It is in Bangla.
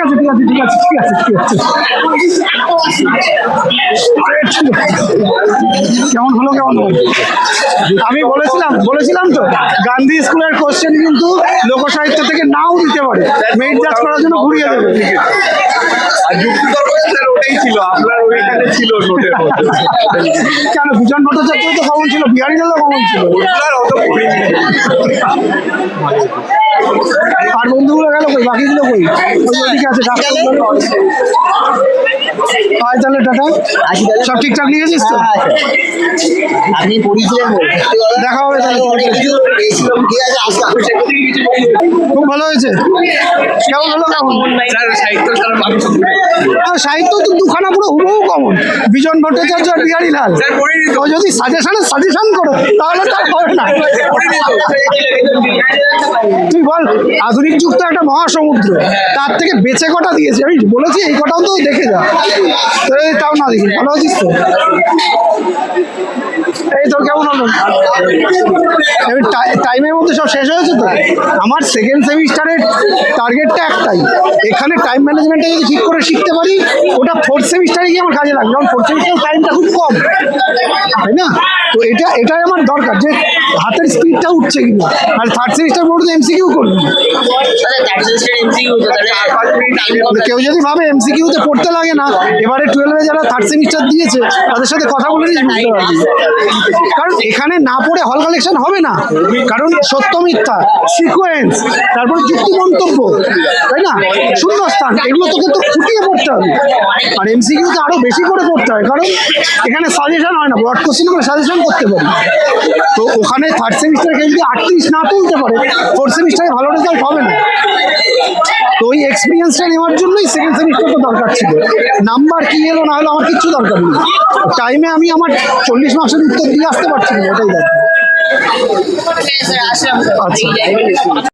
আছে ঠিক আছে ঠিক আছে ঠিক আছে ঠিক আছে। কেমন হলো কেমন হলো? আমি বলেছিলাম তো গান্ধী স্কুলের কোশ্চেন কিন্তু লোকসাহিত্য থেকে নাও দিতে পারে, মেরিট জাজ করার জন্য ঘুরিয়ে দেবে। আর যুক্তিতর্ক স্যার ওটাই ছিল, আপনার ওইখানে ছিল নোটের মধ্যে। কেন ভূষণ ভট্টাচার্য তো কমন ছিল, বিহারীলালও কমন ছিল। আপনার অত পড়িনি। আর বন্ধুগুলো গেল কই, বাকিগুলো কই? ওইদিকে আছে ডাক্তার। আয় তাহলে টাটা, সব ঠিকঠাক লিখেছিস তো? আপনি পড়িয়েছিলেন, দেখা হবে তাহলে। খুব ভালো হয়েছে। কেমন হলো কেমন? স্যার সাহিত্য স্যার মানুষ সাহিত্য তো দুখানা পুরো হুবহু কমন, বিজন ভট্টাচার্য আর বিহারীলাল। স্যার পড়িনি তো। ও যদি সাজেশন করো তাহলে তার হবে না। তুই বল, আধুনিক যুগ তো একটা মহাসমুদ্র, তার থেকে বেঁচে কটা দিয়েছে। আমি বলেছি এই কটাও তো দেখে যা, তাও না দেখি। ভালো আছিস তো? এই তো কেমন হলো? টাইমের মধ্যে সব শেষ হয়েছে তো? আমার সেকেন্ড সেমিস্টারের টার্গেটটা একটাই, এখানে টাইম ম্যানেজমেন্টটা যদি ঠিক করে শিখতে পারি ওটা ফোর্থ সেমিস্টারে গিয়ে আমার কাজে লাগবে, কারণ ফোর্থ সেমিস্টারের টাইমটা খুব কম, তাই না? তো এটাই আমার দরকার, যে হাতের স্পিডটা উঠছে কিনা। আর থার্ড সেমিস্টার পর্যন্ত এমসিকিউ করবি। কেউ যদি ভাবে এমসিকিউতে পড়তে লাগে না, এবারে 12-এ যারা থার্ড সেমিস্টার দিয়েছে তাদের সাথে কথা বলে নিস, বুঝতে পারবি। কারণ এখানে না পড়ে হল কালেকশন হবে না, কারণ সত্য মিথ্যা, সিকোয়েন্স, তারপরে যুক্তি মন্তব্য, তাই না, শূন্যস্থান, এগুলো তোকে তো ফুটিয়ে পড়তে হবে। আর এমসিকিউতে আরো বেশি করে পড়তে হয়, কারণ এখানে সাজেশন হয় না, ব্রড কোশ্চেন আমরা সাজেশন করতে পারি। তো ওখানে থার্ড সেমিস্টারে কেউ যদি 38 না তুলতে পারে, ফোর্থ সেমিস্টারে ভালো রেজাল্ট হবে না। তো ওই এক্সপিরিয়েন্সটা নেওয়ার জন্যই সেকেন্ড সেমিস্টারটা দরকার ছিল। নাম্বার কি এলো না হলো আমার কিচ্ছু দরকার নেই, টাইমে আমি আমার 40 মার্কসের উত্তর দিয়ে আসতে পারছি না, এটাই দরকার। আচ্ছা।